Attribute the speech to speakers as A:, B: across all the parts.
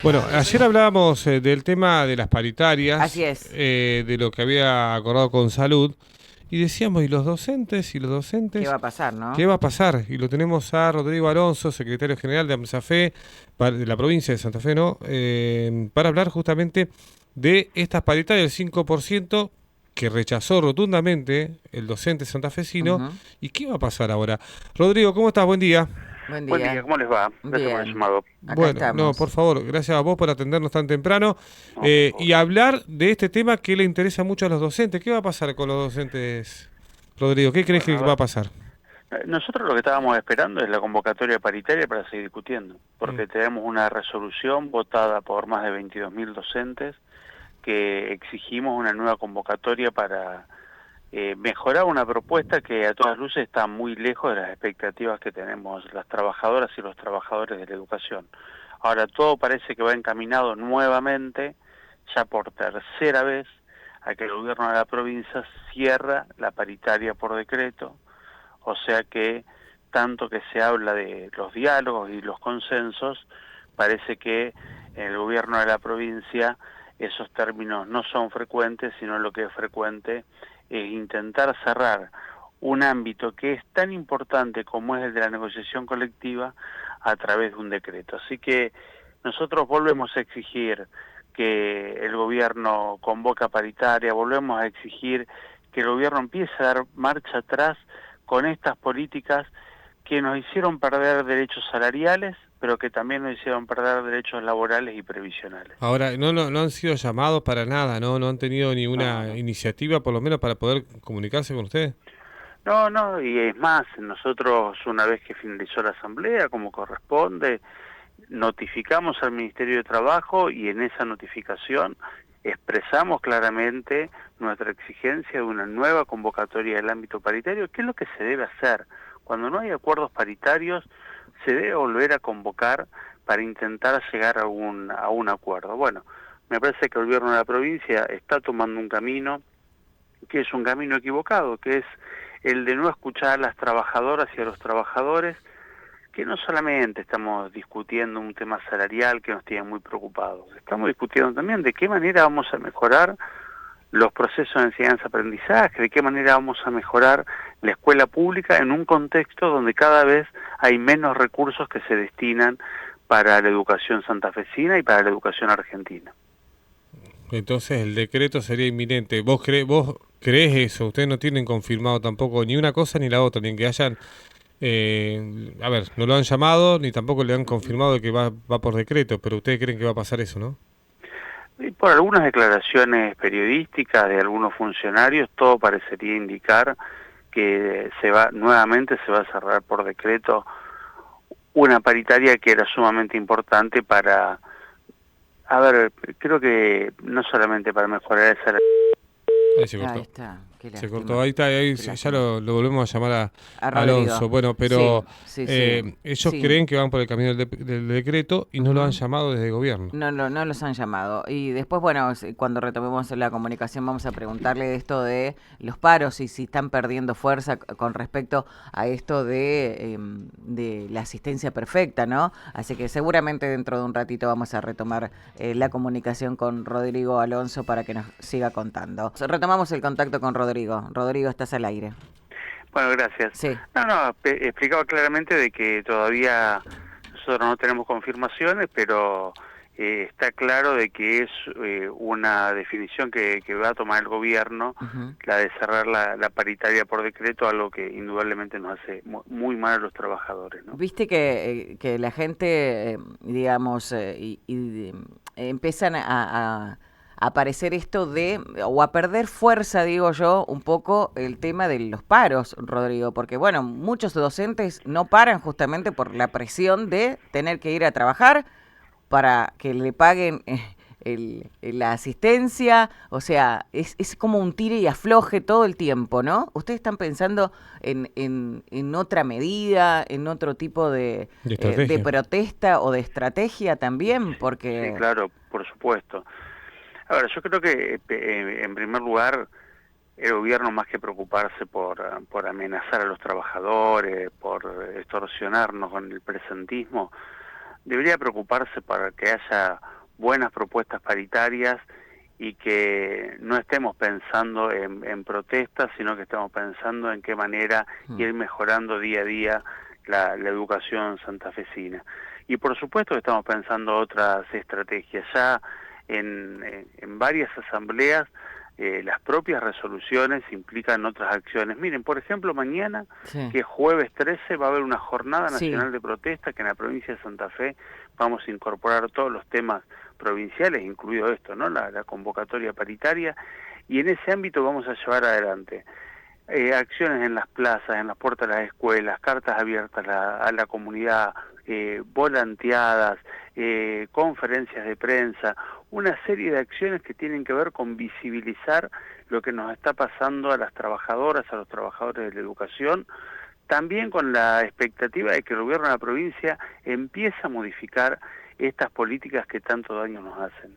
A: Bueno, ayer hablábamos del tema de las
B: Así
A: paritarias,
B: es.
A: de lo que había acordado con Salud, y decíamos, ¿y los docentes? ¿Y los
B: ¿Qué va
A: docentes?
B: a pasar,
A: ¿Qué
B: no?
A: va a pasar? Y lo tenemos a Rodrigo Alonso, secretario general de AMSAFE, de la provincia de Santa Fe, ¿no? Para hablar justamente de estas paritarias del 5% que rechazó rotundamente el docente santafesino.
B: Ujú.
A: ¿Y qué va a pasar ahora? Rodrigo, ¿cómo estás? Buen día.
B: Buen
C: Buen día,
B: día.
C: ¿cómo les va? Gracias por el
B: Bien.
C: llamado.
B: Acá
A: Bueno, no, por
B: estamos.
A: favor, gracias a vos por atendernos tan temprano
C: No, por
A: y
C: favor.
A: hablar de este tema que le interesa mucho a los docentes. ¿Qué va a pasar con los docentes, Rodrigo? ¿Qué crees
C: Bueno,
A: que
C: a
A: va a
C: ver,
A: pasar?
C: nosotros lo que estábamos esperando es la convocatoria paritaria para seguir discutiendo,
A: Mm.
C: porque tenemos una resolución votada por más de 22.000 docentes que exigimos una nueva convocatoria para mejorar una propuesta que a todas luces está muy lejos de las expectativas que tenemos las trabajadoras y los trabajadores de la educación. Ahora todo parece que va encaminado nuevamente, ya por tercera vez, a que el gobierno de la provincia cierra la paritaria por decreto, o sea que tanto que se habla de los diálogos y los consensos, parece que en el gobierno de la provincia esos términos no son frecuentes, sino lo que es frecuente es intentar cerrar un ámbito que es tan importante como es el de la negociación colectiva a través de un decreto. Así que nosotros volvemos a exigir que el gobierno convoque a paritaria, volvemos a exigir que el gobierno empiece a dar marcha atrás con estas políticas que nos hicieron perder derechos salariales, pero que también nos hicieron perder derechos laborales y previsionales.
A: Ahora, no han sido llamados para nada, ¿no? No han tenido
C: No,
A: ninguna
C: no.
A: iniciativa, por lo menos, para poder comunicarse con ustedes.
C: No, no, y es más, nosotros una vez que finalizó la asamblea, como corresponde, notificamos al Ministerio de Trabajo y en esa notificación expresamos claramente nuestra exigencia de una nueva convocatoria del ámbito paritario, que es lo que se debe hacer. Cuando no hay acuerdos paritarios, se debe volver a convocar para intentar llegar a un acuerdo. Bueno, me parece que el gobierno de la provincia está tomando un camino que es un camino equivocado, que es el de no escuchar a las trabajadoras y a los trabajadores, que no solamente estamos discutiendo un tema salarial que nos tiene muy preocupados, estamos discutiendo también de qué manera vamos a mejorar los procesos de enseñanza-aprendizaje, de qué manera vamos a mejorar la escuela pública en un contexto donde cada vez hay menos recursos que se destinan para la educación santafesina y para la educación argentina.
A: Entonces el decreto sería inminente. ¿Vos crees eso? Ustedes no tienen confirmado tampoco ni una cosa ni la otra, ni que hayan... a ver, no lo han llamado ni tampoco le han confirmado que va por decreto, pero ustedes creen que va a pasar eso, ¿no?
C: Y por algunas declaraciones periodísticas de algunos funcionarios, todo parecería indicar que nuevamente se va a cerrar por decreto una paritaria que era sumamente importante para, a ver, creo que no solamente para mejorar el salario.
A: Ahí se
B: Ahí
A: cortó.
B: está. Qué
A: Se cortó,
B: lástima.
A: ahí está,
B: Qué
A: ya
B: lástima.
A: lo volvemos a llamar
B: A
A: a
B: Rodrigo.
A: Alonso. Bueno,
B: Sí,
A: pero
B: sí, sí.
A: ellos
B: Sí.
A: creen que van por el camino del decreto y no lo han
B: Ujú.
A: llamado desde el gobierno.
B: No los han llamado. Y después, bueno, cuando retomemos la comunicación vamos a preguntarle de esto de los paros y si están perdiendo fuerza con respecto a esto de la asistencia perfecta, ¿no? Así que seguramente dentro de un ratito vamos a retomar la comunicación con Rodrigo Alonso para que nos siga contando. Retomamos el contacto con Rodrigo. Rodrigo, estás al aire.
C: Bueno, gracias.
B: Sí.
C: No, explicaba claramente de que todavía nosotros no tenemos confirmaciones, pero está claro de que es una definición que va a tomar el gobierno,
B: Ujú.
C: la de cerrar la paritaria por decreto, algo que indudablemente nos hace muy mal a los trabajadores, ¿no?
B: Viste que la gente, digamos, empiezan a aparecer esto de, o a perder fuerza, digo yo, un poco el tema de los paros, Rodrigo, porque bueno, muchos docentes no paran justamente por la presión de tener que ir a trabajar para que le paguen la asistencia, o sea, es como un tire y afloje todo el tiempo, ¿no? ¿Ustedes están pensando en otra medida, en otro tipo
A: De
B: de
A: estrategia.
B: protesta o de estrategia también?
C: Sí, sí,
B: Porque...
C: claro, por supuesto. Ahora, yo creo que en primer lugar el gobierno, más que preocuparse por amenazar a los trabajadores, por extorsionarnos con el presentismo, debería preocuparse para que haya buenas propuestas paritarias y que no estemos pensando en protestas, sino que estemos pensando en qué manera ir mejorando día a día la educación santafesina. Y por supuesto que estamos pensando otras estrategias. Ya en varias asambleas las propias resoluciones implican otras acciones. Miren, por ejemplo, mañana, que es jueves 13, va a haber una jornada nacional de protesta que en la provincia de Santa Fe vamos a incorporar todos los temas provinciales, incluido esto, ¿no? La convocatoria paritaria, y en ese ámbito vamos a llevar adelante acciones en las plazas, en las puertas de las escuelas, cartas abiertas a la comunidad, volanteadas, conferencias de prensa, una serie de acciones que tienen que ver con visibilizar lo que nos está pasando a las trabajadoras, a los trabajadores de la educación, también con la expectativa de que el gobierno de la provincia empiece a modificar estas políticas que tanto daño nos hacen.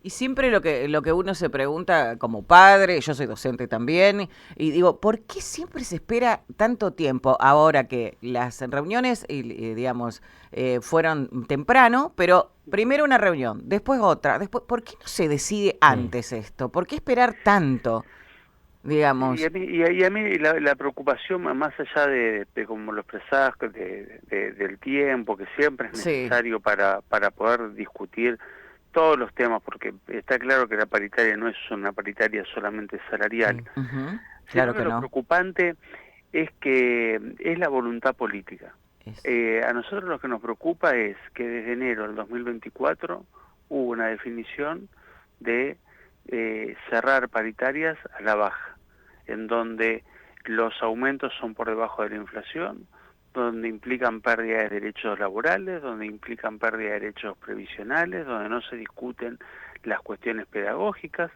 B: Y siempre lo que uno se pregunta como padre, yo soy docente también, y digo, ¿por qué siempre se espera tanto tiempo ahora que las reuniones, digamos, fueron temprano, pero primero una reunión, después otra, después, ¿por qué no se decide antes esto? ¿Por qué esperar tanto? Digamos.
C: Y a mí la preocupación, más allá de como lo expresás, del tiempo, que siempre es necesario para poder discutir todos los temas, porque está claro que la paritaria no es una paritaria solamente salarial.
B: Claro que
C: lo
B: no.
C: preocupante es que es la voluntad política. A nosotros lo que nos preocupa es que desde enero del 2024 hubo una definición de cerrar paritarias a la baja, en donde los aumentos son por debajo de la inflación, donde implican pérdida de derechos laborales, donde implican pérdida de derechos previsionales, donde no se discuten las cuestiones pedagógicas.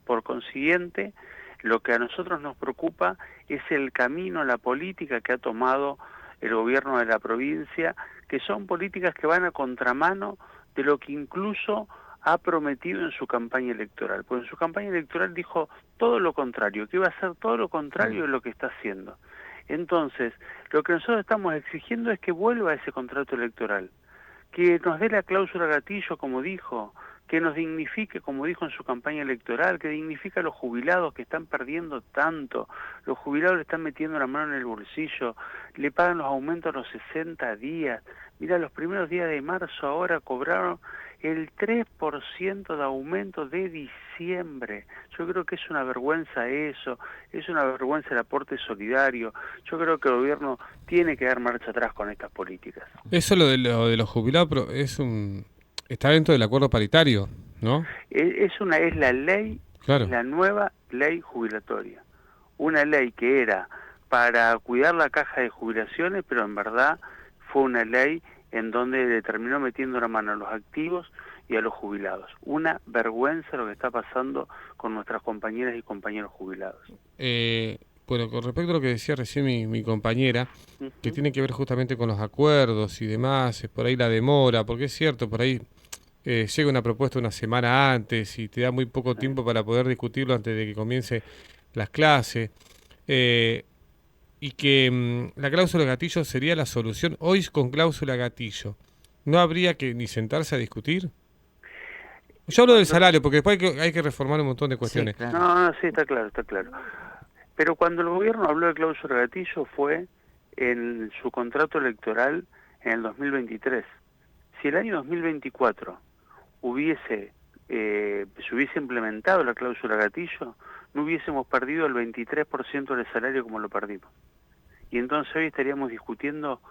C: Por consiguiente, lo que a nosotros nos preocupa es el camino, la política que ha tomado el gobierno de la provincia, que son políticas que van a contramano de lo que incluso ha prometido en su campaña electoral. Pues en su campaña electoral dijo todo lo contrario, que iba a hacer todo lo contrario de lo que está haciendo. Entonces, lo que nosotros estamos exigiendo es que vuelva a ese contrato electoral, que nos dé la cláusula gatillo, como dijo, que nos dignifique, como dijo en su campaña electoral, que dignifique a los jubilados que están perdiendo tanto. Los jubilados le están metiendo la mano en el bolsillo, le pagan los aumentos a los 60 días. Mira, los primeros días de marzo ahora cobraron el 3% de aumento de diciembre. Yo creo que es una vergüenza eso, es una vergüenza el aporte solidario. Yo creo que el gobierno tiene que dar marcha atrás con estas políticas.
A: Eso lo de los jubilados, pero está dentro del acuerdo paritario, ¿no?
C: Es la ley,
A: claro.
C: La nueva ley jubilatoria. Una ley que era para cuidar la caja de jubilaciones, pero en verdad fue una ley en donde le terminó metiendo la mano a los activos y a los jubilados. Una vergüenza lo que está pasando con nuestras compañeras y compañeros jubilados.
A: Bueno, con respecto a lo que decía recién mi compañera, que tiene que ver justamente con los acuerdos y demás, por ahí la demora, porque es cierto, por ahí llega una propuesta una semana antes y te da muy poco tiempo para poder discutirlo antes de que comience las clases. Y que la cláusula gatillo sería la solución. Hoy con cláusula gatillo, ¿no habría que ni sentarse a discutir? Yo hablo del salario, porque después hay que reformar un montón de cuestiones.
B: Sí, claro.
C: No, sí, está claro. Pero cuando el gobierno habló de cláusula gatillo fue en su contrato electoral en el 2023. Si el año 2024 se hubiese implementado la cláusula gatillo, no hubiésemos perdido el 23% del salario como lo perdimos. Y entonces hoy estaríamos discutiendo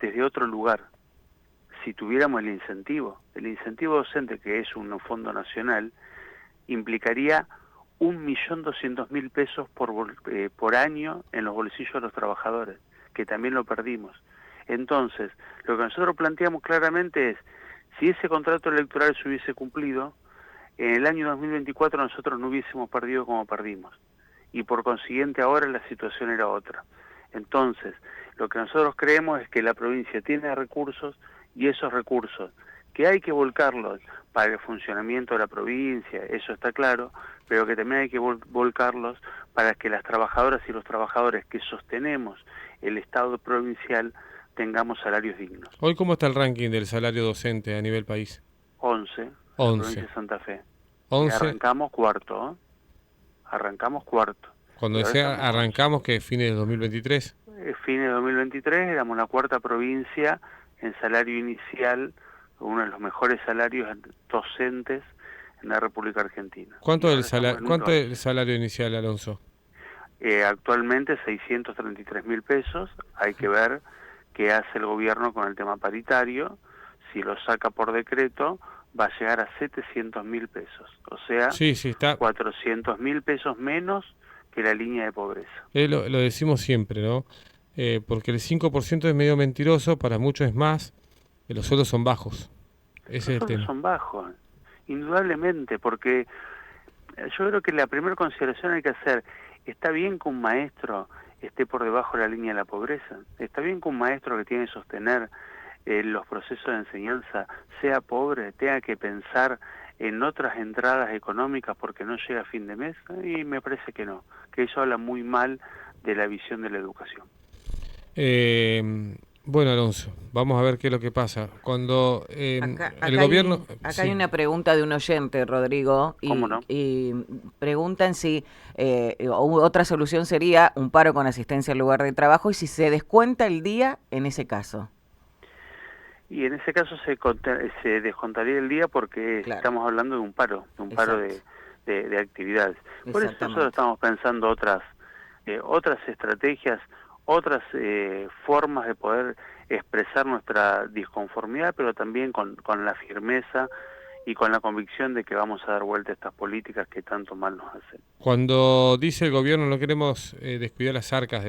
C: desde otro lugar. Si tuviéramos el incentivo docente, que es un fondo nacional, implicaría 1.200.000 pesos por año en los bolsillos de los trabajadores, que también lo perdimos. Entonces, lo que nosotros planteamos claramente es, si ese contrato electoral se hubiese cumplido, en el año 2024 nosotros no hubiésemos perdido como perdimos. Y por consiguiente ahora la situación era otra. Entonces, lo que nosotros creemos es que la provincia tiene recursos y esos recursos que hay que volcarlos para el funcionamiento de la provincia, eso está claro, pero que también hay que volcarlos para que las trabajadoras y los trabajadores que sostenemos el Estado provincial tengamos salarios dignos.
A: Hoy, ¿cómo está el ranking del salario docente a nivel país?
C: 11, la
A: 11.
C: provincia de Santa Fe. Y
A: 11.
C: arrancamos cuarto, ¿eh? Arrancamos cuarto.
A: Cuando
C: Y ahora
A: decía
C: estamos
A: arrancamos, que fines de 2023.
C: Fines de 2023 éramos la cuarta provincia en salario inicial, uno de los mejores salarios docentes en la República Argentina.
A: ¿Cuánto
C: Y
A: es
C: ahora estamos en
A: el salario inicial, Alonso?
C: actualmente 633.000 pesos. Hay que ver qué hace el gobierno con el tema paritario. Si lo saca por decreto, va a llegar a 700.000 pesos. O sea,
A: Sí, está.
C: 400.000 pesos menos que la línea de pobreza.
A: Lo decimos siempre, ¿no? Porque el 5% es medio mentiroso, para muchos es más, los sueldos son bajos. Ese es el
C: Los sueldos
A: tema.
C: son bajos, indudablemente, porque yo creo que la primera consideración hay que hacer, ¿está bien que un maestro esté por debajo de la línea de la pobreza? ¿Está bien que un maestro que tiene que sostener los procesos de enseñanza sea pobre, tenga que pensar en otras entradas económicas porque no llega a fin de mes? Y me parece que no, que eso habla muy mal de la visión de la educación.
A: Bueno, Alonso, vamos a ver qué es lo que pasa. Cuando el gobierno...
B: Acá
A: sí.
B: hay una pregunta de un oyente, Rodrigo,
C: ¿Cómo no?
B: y preguntan si otra solución sería un paro con asistencia al lugar de trabajo y si se descuenta el día en ese caso.
C: Y en ese caso se descontaría el día porque
B: Claro.
C: estamos hablando de un paro de actividades. Por eso nosotros estamos pensando otras estrategias, otras formas de poder expresar nuestra disconformidad, pero también con la firmeza y con la convicción de que vamos a dar vuelta a estas políticas que tanto mal nos hacen.
A: Cuando dice el gobierno no queremos descuidar las arcas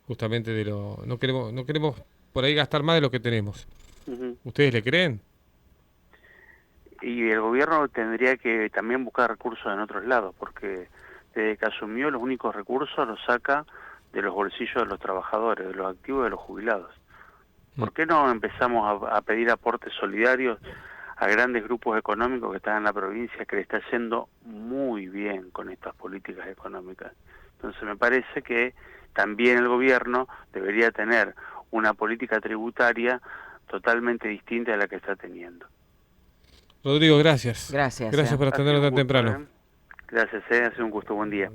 A: justamente no queremos por ahí gastar más de lo que tenemos.
C: Uh-huh.
A: ¿Ustedes le creen?
C: Y el gobierno tendría que también buscar recursos en otros lados, porque desde que asumió los únicos recursos los saca de los bolsillos de los trabajadores, de los activos, de los jubilados. ¿Por qué no empezamos a pedir aportes solidarios a grandes grupos económicos que están en la provincia, que le está yendo muy bien con estas políticas económicas? Entonces me parece que también el gobierno debería tener una política tributaria totalmente distinta a la que está teniendo.
A: Rodrigo, gracias.
B: Gracias.
A: Gracias por atendernos tan temprano.
C: Gracias, ha sido un gusto, buen día.